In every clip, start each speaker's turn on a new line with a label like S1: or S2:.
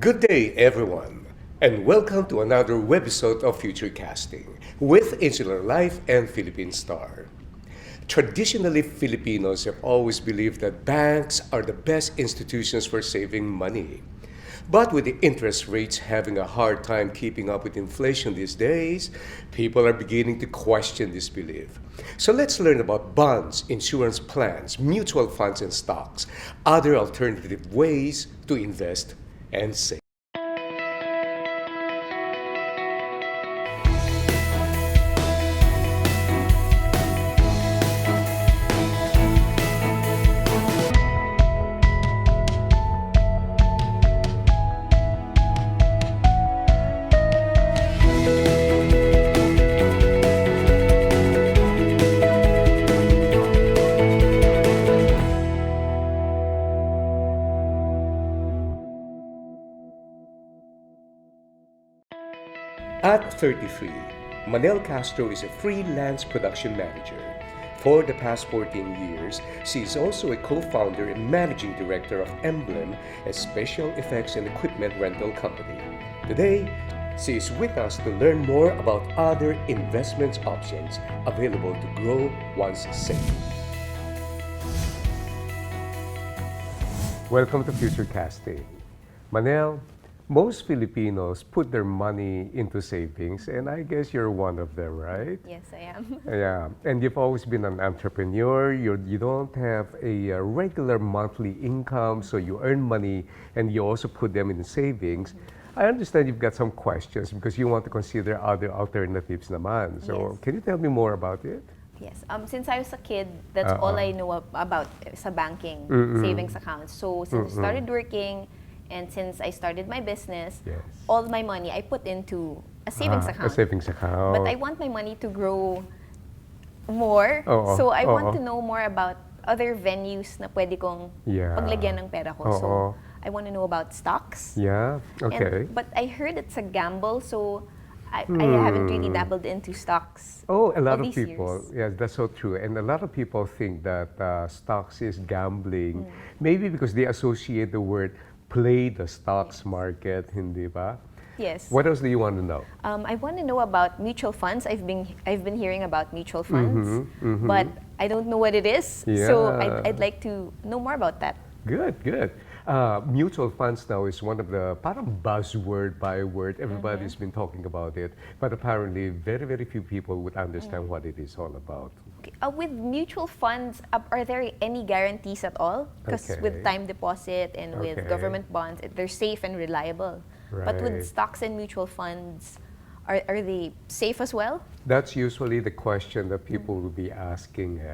S1: Good day, everyone, and welcome to another webisode of Futurecasting with Insular Life and Philippine Star. Traditionally, Filipinos have always believed that banks are the best institutions for saving money. But with the interest rates having a hard time keeping up with inflation these days, people are beginning to question this belief. So let's learn about bonds, insurance plans, mutual funds, and stocks, other alternative ways to invest and save. At 33, Manelle Castro is a freelance production manager. For the past 14 years, she is also a co-founder and managing director of Emblem, a special effects and equipment rental company. Today, she is with us to learn more about other investment options available to grow one's savings. Welcome to Futurecasting. Manelle, most Filipinos put their money into savings, and I guess you're one of them, right?
S2: Yes, I am.
S1: Yeah, and you've always been an entrepreneur. You don't have a regular monthly income, so you earn money and you also put them in savings. I understand you've got some questions because you want to consider other alternatives naman. So
S2: Yes.
S1: can you tell me more about it?
S2: Yes. Since I was a kid, that's all I know about sa banking, savings accounts. So since I started working, and since I started my business,
S1: Yes.
S2: all my money I put into a savings account.
S1: A savings account.
S2: But I want my money to grow more.
S1: Oo.
S2: So I want
S1: Oo.
S2: to know more about other venues na pwede kong
S1: Yeah.
S2: paglagyan ng pera ko. So
S1: Oo.
S2: I want to know about stocks.
S1: Yeah, okay.
S2: But I heard it's a gamble, so I haven't really dabbled into stocks.
S1: Oh, a lot
S2: all
S1: of
S2: these
S1: people.
S2: years.
S1: Yes, that's so true. And a lot of people think that stocks is gambling. Maybe because they associate the word play the stocks market, hindi ba?
S2: Yes.
S1: What else do you want to know?
S2: I want to know about mutual funds. I've been hearing about mutual funds, but I don't know what it is. So
S1: Yeah.
S2: I'd like to know more about that.
S1: Good, good. Mutual funds now is one of the parang buzzword, byword. Everybody's been talking about it. But apparently, very, very few people would understand what it is all about.
S2: Okay. With mutual funds, are there any guarantees at all? Because
S1: Okay.
S2: with time deposit and with
S1: Okay.
S2: government bonds, they're safe and reliable. But
S1: Right.
S2: with stocks and mutual funds, are they safe as well?
S1: That's usually the question that people will be asking.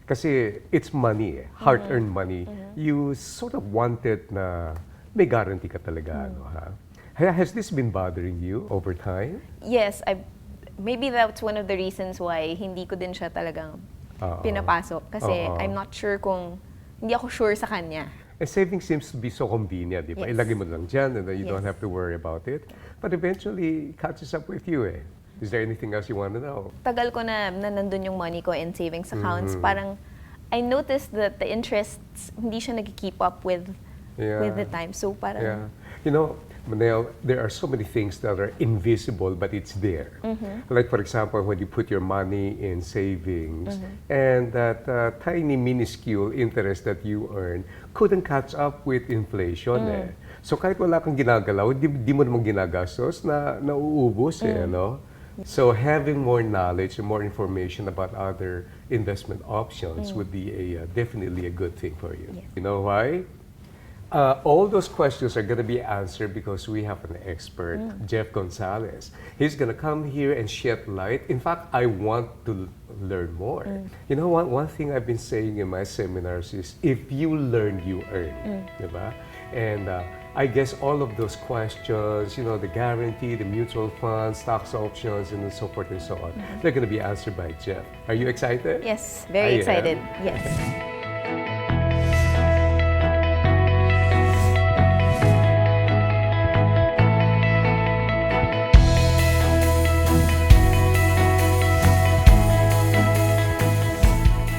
S1: Kasi it's money, hard-earned money. You sort of wanted na may guarantee ka talaga. Ano, ha? Has this been bothering you over time?
S2: Yes, maybe that's one of the reasons why hindi ko din siya talagang pinapasok. Kasi I'm not sure hindi ako sure sa kanya.
S1: And saving seems to be so convenient, di ba?
S2: Yes.
S1: Ilagay mo lang dyan and then you don't
S2: Yes.
S1: have to worry about it. But eventually, it catches up with you eh. Is there anything else you want to know?
S2: Tagal ko na nandun yung money ko in savings accounts. Parang, I noticed that the interests, hindi siya nag-keep up with the time. So parang,
S1: Yeah. You know, Manelle, there are so many things that are invisible, but it's there. Like, for example, when you put your money in savings, and that tiny, minuscule interest that you earn couldn't catch up with inflation. Eh. So, kahit wala kang ginagalaw, di mo naman ginagastos, nauubos eh, no? So, having more knowledge and more information about other investment options would be definitely a good thing for you.
S2: Yes.
S1: You know why? All those questions are going to be answered because we have an expert, Jeff Gonzales. He's going to come here and shed light. In fact, I want to learn more. You know, one thing I've been saying in my seminars is, if you learn, you earn. Diba? And I guess all of those questions, you know, the guarantee, the mutual funds, stocks options, and so forth and so on, they're going to be answered by Jeff. Are you excited?
S2: yes, very
S1: I am.
S2: excited. Yes.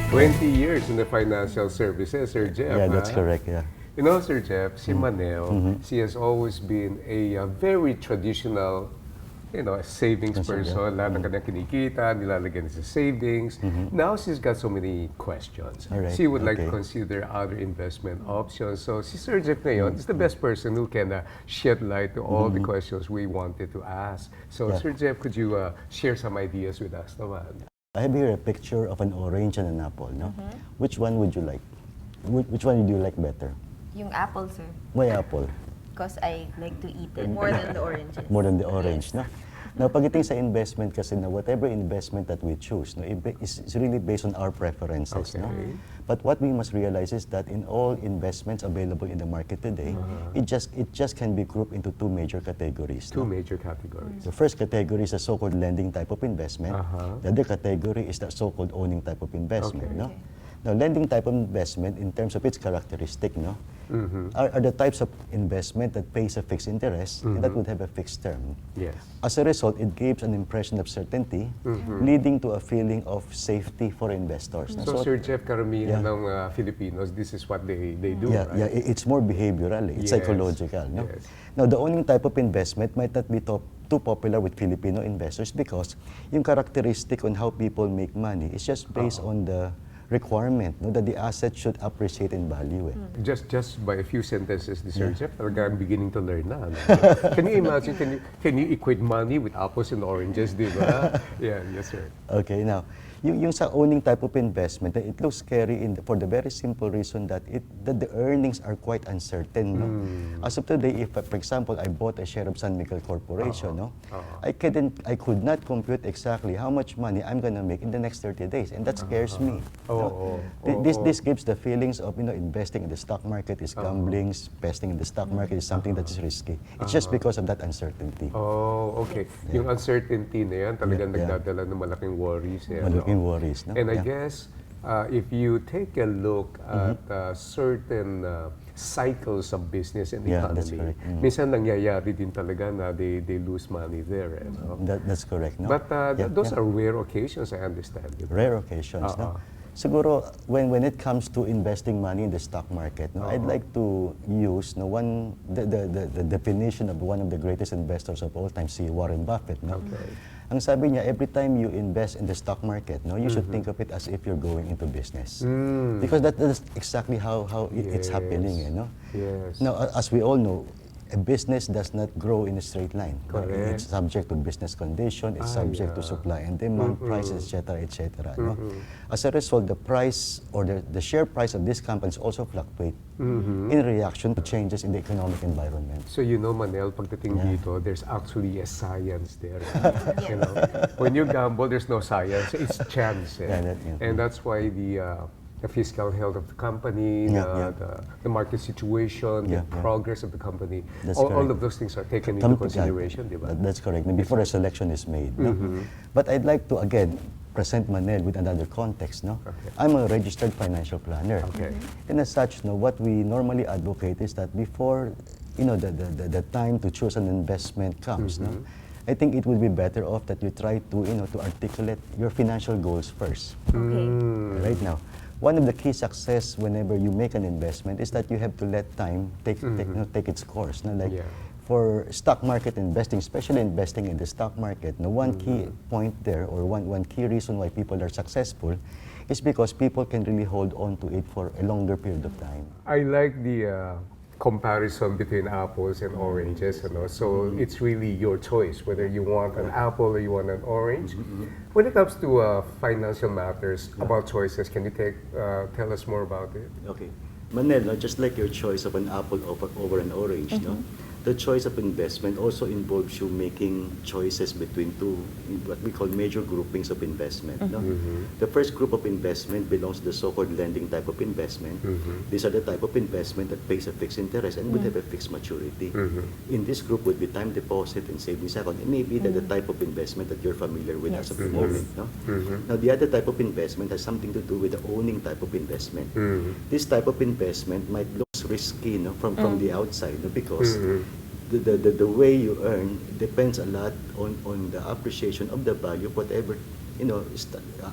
S1: 20 years in the financial services, Sir Jeff.
S3: Yeah, that's correct, yeah.
S1: You know, Sir Jeff, si Manelle, she has always been a very traditional, savings person. Lahat ng kanyang kinikita, nilalagyan niya sa savings. Now she's got so many questions.
S3: Alright,
S1: She would like to
S3: okay.
S1: consider other investment options. So si Sir Jeff ngayon is the best person who can shed light to all the questions we wanted to ask. So
S3: Yeah.
S1: Sir Jeff, could you share some ideas with us naman?
S3: I have here a picture of an orange and an apple, no? Which one would you like? Which one do you like better?
S2: Yung apple, sir.
S3: Why apple?
S2: Because I like to eat it more than the oranges.
S3: More than the orange, no? Now, pagdating sa investment kasi na whatever investment that we choose, no, is really based on our preferences, no?
S1: Okay.
S3: But what we must realize is that in all investments available in the market today, it just can be grouped into two major categories.
S1: Two
S3: no?
S1: major categories.
S3: The first category is the so-called lending type of investment. The other category is the so-called owning type of investment.
S1: Okay.
S3: No? Now, lending type of investment, in terms of its characteristic, no, are the types of investment that pays a fixed interest and that would have a fixed term.
S1: Yes.
S3: As a result, it gives an impression of certainty, leading to a feeling of safety for investors. no?
S1: So, Sir Jeff, karamihan
S3: Yeah.
S1: ng Filipinos, this is what they do,
S3: Yeah,
S1: right?
S3: yeah, it's more behavioral, it's
S1: Yes,
S3: psychological. No?
S1: yes.
S3: Now, the owning type of investment might not be too popular with Filipino investors because yung characteristic on how people make money is just based on the requirement no, that the asset should appreciate in value.
S1: Just by a few sentences, Sir Jeff, talaga I'm beginning to learn na. Ano? Can you imagine, can you equate money with apples and oranges, di ba? Yeah, yes, sir.
S3: Okay, now, yung sa owning type of investment, it looks scary for the very simple reason that the earnings are quite uncertain. No? As of today, if, for example, I bought a share of San Miguel Corporation, no, I could not compute exactly how much money I'm going to make in the next 30 days, and that scares me. no? This gives the feelings of investing in the stock market is gambling, investing in the stock market is something that is risky. It's just because of that uncertainty.
S1: Oh, okay. Yung uncertainty na yan, talagang
S3: Yeah.
S1: nagdadala ng malaking worries. Eh,
S3: Malaking worries. No?
S1: And I
S3: Yeah.
S1: guess, if you take a look at certain cycles of business and
S3: Yeah, that's
S1: economy,
S3: correct.
S1: minsan nangyayari din talaga na they lose money there. Eh, no?
S3: That's correct. No?
S1: But
S3: Yeah,
S1: those
S3: yeah.
S1: are rare occasions, I understand. Di ba?
S3: Rare occasions. No? Siguro, when it comes to investing money in the stock market, no, I'd like to use the definition of one of the greatest investors of all time, si Warren Buffett. No?
S1: Okay.
S3: Ang sabi niya, every time you invest in the stock market, no, you should think of it as if you're going into business. Because that's exactly how it's happening. No?
S1: Yes.
S3: Now, as we all know, a business does not grow in a straight line.
S1: Correct.
S3: It's subject to business condition, it's subject to supply and demand, prices, etc., etc. No? As a result, the price or the share price of these companies also fluctuate in reaction to changes in the economic environment.
S1: So Manelle, pagdating dito, there's actually a science there. You know, when you gamble, there's no science; it's chance. Eh? And that's why the fiscal health of the company, the market situation, the progress of the company, all of those things are taken into consideration, di ba?
S3: That's correct. Before a selection is made. No? But I'd like to again present Manelle with another context. No?
S1: Okay.
S3: I'm a registered financial planner.
S1: Okay.
S3: And as such, no, what we normally advocate is that before the time to choose an investment comes, no, I think it would be better off that you try to articulate your financial goals first.
S2: Okay.
S3: Right now, one of the key success whenever you make an investment is that you have to let time take its course. No? Like for stock market investing, especially investing in the stock market, no, one key point there or one key reason why people are successful is because people can really hold on to it for a longer period of time.
S1: I like the comparison between apples and oranges, so it's really your choice whether you want an apple or you want an orange. When it comes to financial matters about choices, can you tell us more about it?
S3: Okay. Manelle, just like your choice of an apple over an orange, no? The choice of investment also involves you making choices between two, what we call major groupings of investment. No? The first group of investment belongs to the so-called lending type of investment. These are the type of investment that pays a fixed interest and would have a fixed maturity. In this group would be time deposit and savings account. It may be that the type of investment that you're familiar with as of the moment. No? Now, the other type of investment has something to do with the owning type of investment. This type of investment might look risky, no, from the outside, no, because the way you earn depends a lot on the appreciation of the value of whatever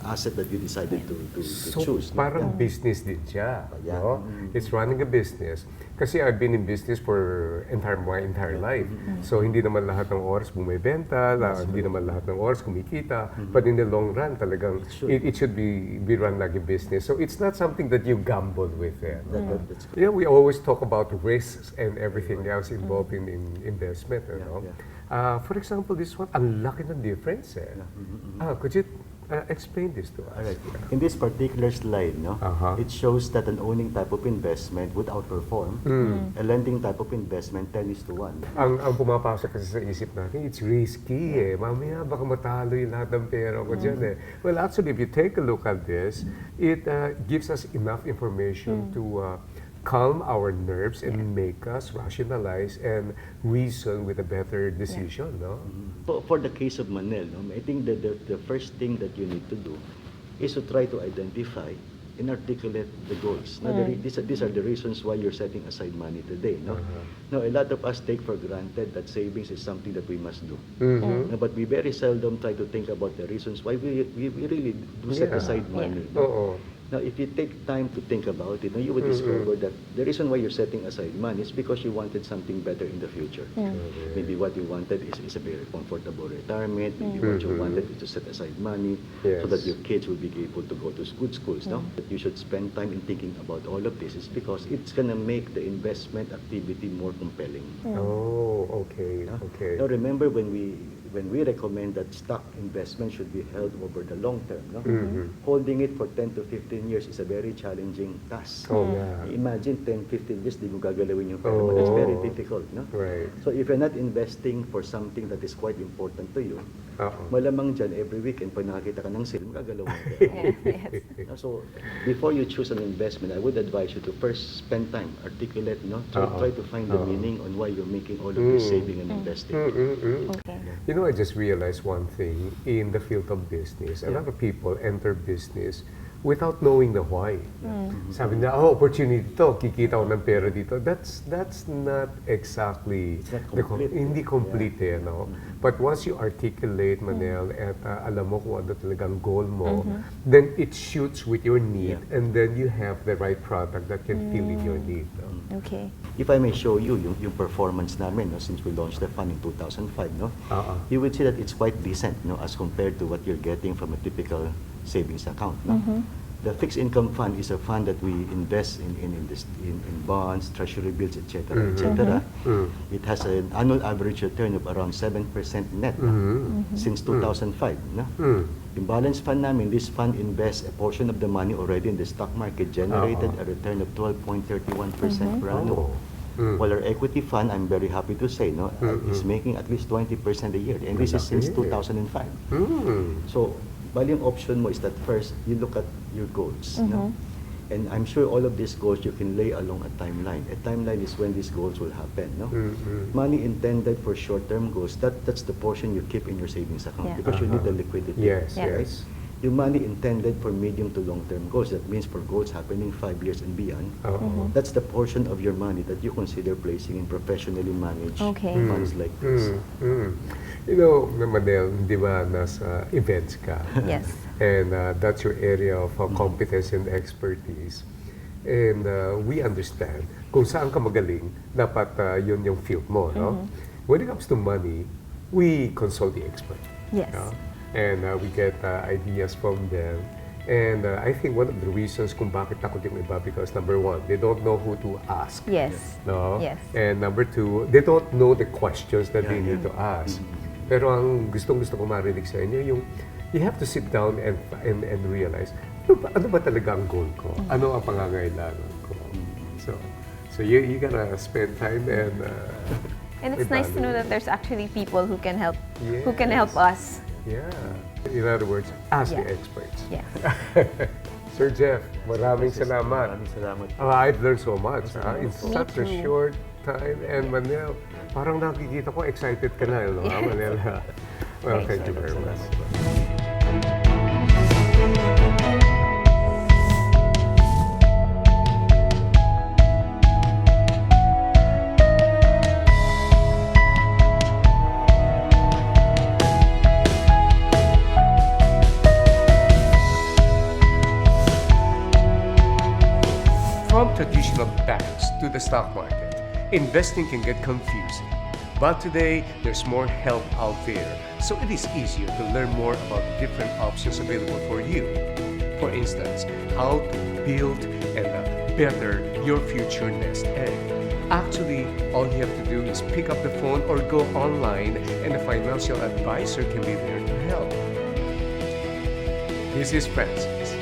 S3: asset that you decided to
S1: So
S3: choose.
S1: parang business din siya. No? It's running a business. Kasi I've been in business for my entire life. So hindi naman lahat ng oras bumibenta, hindi naman lahat ng oras kumikita. But in the long run, talagang it should be run like a business. So it's not something that you gamble with.
S3: That's
S1: Yeah, we always talk about risks and everything else involved in investment. You know? For example, this one, ang laki ng difference. Could you explain this to us?
S3: All right. In this particular slide, it shows that an owning type of investment would outperform a lending type of investment 10:1.
S1: Ang pumapasok kasi sa isip natin, it's risky Mamaya baka matalo yung lahat ng pera ko dyan Well, actually, if you take a look at this, it gives us enough information to calm our nerves and make us rationalize and reason with a better decision, no?
S3: For the case of Manelle, I think that the first thing that you need to do is to try to identify and articulate the goals. Now, these are the reasons why you're setting aside money today. No? Now, a lot of us take for granted that savings is something that we must do. No, but we very seldom try to think about the reasons why we really do set aside money. No? Now, if you take time to think about it, you will discover that the reason why you're setting aside money is because you wanted something better in the future. Maybe what you wanted is a very comfortable retirement. Maybe what you wanted is to set aside money so that your kids will be able to go to good schools. No? That you should spend time in thinking about all of this is because it's going to make the investment activity more compelling.
S1: Oh, okay, okay.
S3: Now, remember when we recommend that stock investment should be held over the long term, holding it for 10 to 15 years is a very challenging task. Imagine 10, 15 years, di mo gagalawin yung pera mo. That's very difficult. No?
S1: Right.
S3: So if you're not investing for something that is quite important to you, malamang dyan, every weekend, pag nakakita ka ng sale, magagalaw mo. So before you choose an investment, I would advise you to first spend time, articulate, try to find the meaning on why you're making all of this saving and investing.
S2: Okay.
S1: You know, I just realized one thing in the field of business. A lot of people enter business without knowing the why. Sabi nila, opportunity to, kikita ko ng pera dito. That's not exactly hindi complete no? But once you articulate, Manelle, at alam mo kung ano talagang goal mo, then it shoots with your need, and then you have the right product that can fill in your need. No?
S2: Okay.
S3: If I may show you yung performance namin since we launched the fund in 2005, you would see that it's quite decent as compared to what you're getting from a typical savings account. The fixed income fund is a fund that we invest in bonds, treasury bills, etc. etc. It has an annual average return of around 7% net since 2005. Yung balance fund namin, this fund invests a portion of the money already in the stock market, generated a return of 12.31% per annum. While our equity fund, I'm very happy to say, is making at least 20% a year, and this is since 2005. So, bali yung option mo is that first, you look at your goals. And I'm sure all of these goals you can lay along a timeline. A timeline is when these goals will happen. Money intended for short-term goals, that's the portion you keep in your savings account because you need the liquidity.
S1: Yes,
S3: right?
S1: yes.
S3: Yung money intended for medium to long-term goals, that means for goals happening 5 years and beyond, that's the portion of your money that you consider placing in professionally managed funds like this.
S1: You know, Manelle, di ba, nasa events ka?
S2: Yes.
S1: And that's your area of competence and expertise. And we understand kung saan ka magaling, dapat yun yung field mo, no? When it comes to money, we consult the expert.
S2: Yes.
S1: And we get ideas from them. And I think one of the reasons kung bakit takot yung iba, because number one, they don't know who to ask.
S2: Yes.
S1: No?
S2: Yes.
S1: And number two, they don't know the questions that they need to ask. Pero ang gustong-gusto ko marinig sa inyo, yung you have to sit down and realize, ano ba talaga ang goal ko? Ano ang pangangailangan ko? So you gotta spend time and
S2: it's nice to know that there's actually people who can help us.
S1: Yeah. In other words, ask the experts.
S2: Yes.
S1: Sir Jeff, maraming salamat.
S3: Maraming salamat.
S1: I've learned so much in such a
S2: too.
S1: short time. And Manelle, parang nakikita ko, excited ka na, no? Manelle. Well, thank you very much. From traditional banks to the stock market, investing can get confusing. But today, there's more help out there, so it is easier to learn more about different options available for you. For instance, how to build and better your future nest egg. Actually, all you have to do is pick up the phone or go online, and a financial advisor can be there to help. This is Francis.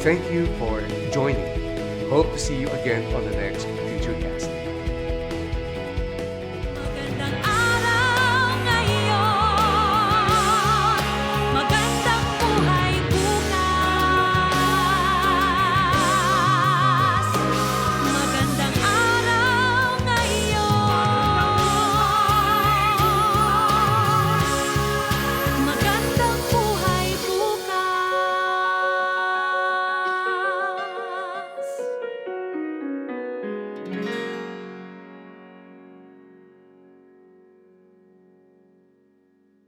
S1: Thank you for joining me. Hope to see you again on the next